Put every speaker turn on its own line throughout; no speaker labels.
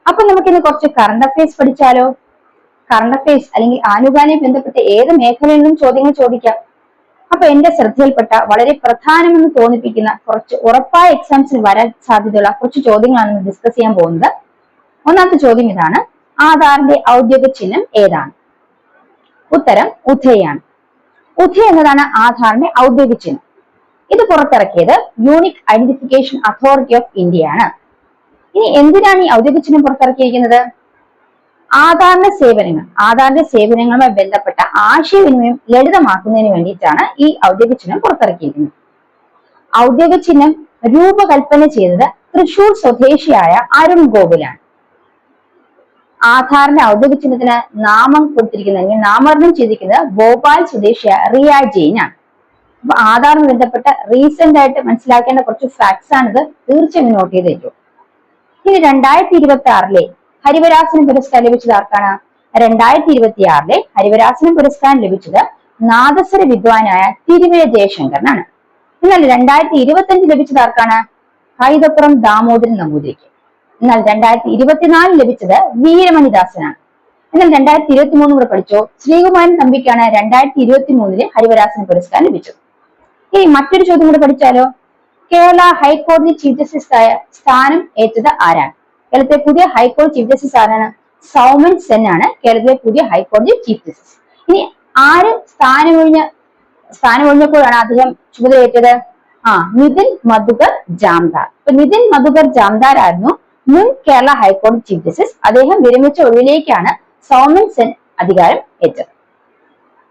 അപ്പൊ നമുക്കിന്ന് കുറച്ച് കറണ്ട് അഫയേഴ്സ് പഠിച്ചാലോ? കറണ്ട് അഫയേഴ്സ് അല്ലെങ്കിൽ ആനുകാലിക ബന്ധപ്പെട്ട ഏത് മേഖലയിൽ നിന്നും ചോദ്യങ്ങൾ ചോദിക്കാം. അപ്പൊ എന്റെ ശ്രദ്ധയിൽപ്പെട്ട വളരെ പ്രധാനമെന്ന് തോന്നിപ്പിക്കുന്ന കുറച്ച് ഉറപ്പായ എക്സാംസിന് വരാൻ സാധ്യതയുള്ള കുറച്ച് ചോദ്യങ്ങളാണ് ഡിസ്കസ് ചെയ്യാൻ പോകുന്നത്. ഒന്നാമത്തെ ചോദ്യം ഇതാണ്: ആധാറിന്റെ ഔദ്യോഗിക ചിഹ്നം ഏതാണ്? ഉത്തരം ഉദയാണ്. ഉദയ എന്നതാണ് ആധാറിന്റെ ഔദ്യോഗിക ചിഹ്നം. ഇത് പുറത്തിറക്കിയത് unique identification authority of India ആണ്. ഇനി എന്തിനാണ് ഈ ഔദ്യോഗിക ചിഹ്നം പുറത്തിറക്കിയിരിക്കുന്നത്? ആധാറിന്റെ സേവനങ്ങളുമായി ബന്ധപ്പെട്ട ആശയവിനിമയം ലളിതമാക്കുന്നതിന് വേണ്ടിയിട്ടാണ് ഈ ഔദ്യോഗിക ചിഹ്നം പുറത്തിറക്കിയിരിക്കുന്നത്. ഔദ്യോഗിക ചിഹ്നം രൂപകൽപ്പന ചെയ്തത് തൃശൂർ സ്വദേശിയായ അരുൺ ഗോകുലാണ്. ആധാറിന്റെ ഔദ്യോഗിക ചിഹ്നത്തിന് നാമം കൊടുത്തിരിക്കുന്നത് അല്ലെങ്കിൽ നാമകരണം ചെയ്തിരിക്കുന്നത് ഭോപ്പാൽ സ്വദേശിയായ റിയ ജെയിൻ ആണ്. അപ്പൊ ആധാറുമായി ബന്ധപ്പെട്ട റീസെന്റ് ആയിട്ട് മനസ്സിലാക്കേണ്ട കുറച്ച് ഫാക്ട്സ് ആണിത്. തീർച്ചയായും നോട്ട് ചെയ്തേക്കും. ഇനി 2026 ഹരിവരാസനം പുരസ്കാരം ലഭിച്ചത് ആർക്കാണ്? 2026 ഹരിവരാസനം പുരസ്കാരം ലഭിച്ചത് നാദസ്വര വിദ്വാനായ തിരുമല ജയശങ്കറിനാണ്. എന്നാൽ 2025 ലഭിച്ചത് ആർക്കാണ്? കൈതപ്പുറം ദാമോദരൻ നമ്പൂതിരിക്ക്. എന്നാൽ 2024 ലഭിച്ചത് വീരമണിദാസനാണ്. എന്നാൽ 2023 കൂടെ പഠിച്ചോ, ശ്രീകുമാരൻ തമ്പിക്കാണ് 2023 ഹരിവരാസന പുരസ്കാരം ലഭിച്ചത്. ഇനി മറ്റൊരു ചോദ്യം കൂടെ പഠിച്ചാലോ? കേരള ഹൈക്കോടതി ചീഫ് ജസ്റ്റിസ് ആയ സ്ഥാനം ഏറ്റത് ആരാണ്? കേരളത്തിലെ പുതിയ ഹൈക്കോടതി ചീഫ് ജസ്റ്റിസ് ആരാണ്? സൗമൻ സെൻ ആണ് കേരളത്തിലെ പുതിയ ഹൈക്കോടതി ചീഫ് ജസ്റ്റിസ്. ഇനി ആര് സ്ഥാനമൊഴിഞ്ഞപ്പോഴാണ് അദ്ദേഹം ചുമതലയേറ്റത്? നിതിൻ മധുകർ ജാംദാർ. അപ്പൊ നിതിൻ മധുകർ ജാംദാർ ആയിരുന്നു മുൻ കേരള ഹൈക്കോടതി ചീഫ് ജസ്റ്റിസ്. അദ്ദേഹം വിരമിച്ച ഒഴിവിലേക്കാണ് സൗമൻ സെൻ അധികാരം ഏറ്റത്.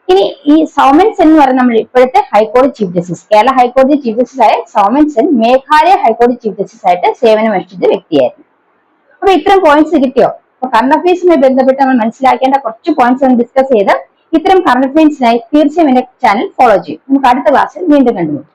ഇനി ഈ സൗമൻ സെൻ എന്ന് പറയുന്ന നമ്മൾ ഇപ്പോഴത്തെ ഹൈക്കോടതി ചീഫ് ജസ്റ്റിസ്, കേരള ഹൈക്കോടതി ചീഫ് ജസ്റ്റിസ് ആയ സൗമൻ സെൻ മേഘാലയ ഹൈക്കോടതി ചീഫ് ജസ്റ്റിസ് ആയിട്ട് സേവനമനുഷ്ഠിച്ച വ്യക്തിയായിരുന്നു. അപ്പൊ ഇത്തരം പോയിന്റ്സ് കിട്ടിയോ? അപ്പൊ കറണ്ട് അഫയേഴ്സുമായി ബന്ധപ്പെട്ട് നമ്മൾ മനസ്സിലാക്കേണ്ട കുറച്ച് പോയിന്റ്സ് ഡിസ്കസ് ചെയ്ത് ഇത്തരം കറണ്ട് അഫയേഴ്സിനായി തീർച്ചയായും എന്റെ ചാനൽ ഫോളോ ചെയ്യും. നമുക്ക് അടുത്ത ക്ലാസ്സിൽ വീണ്ടും കണ്ടുമുട്ടാം.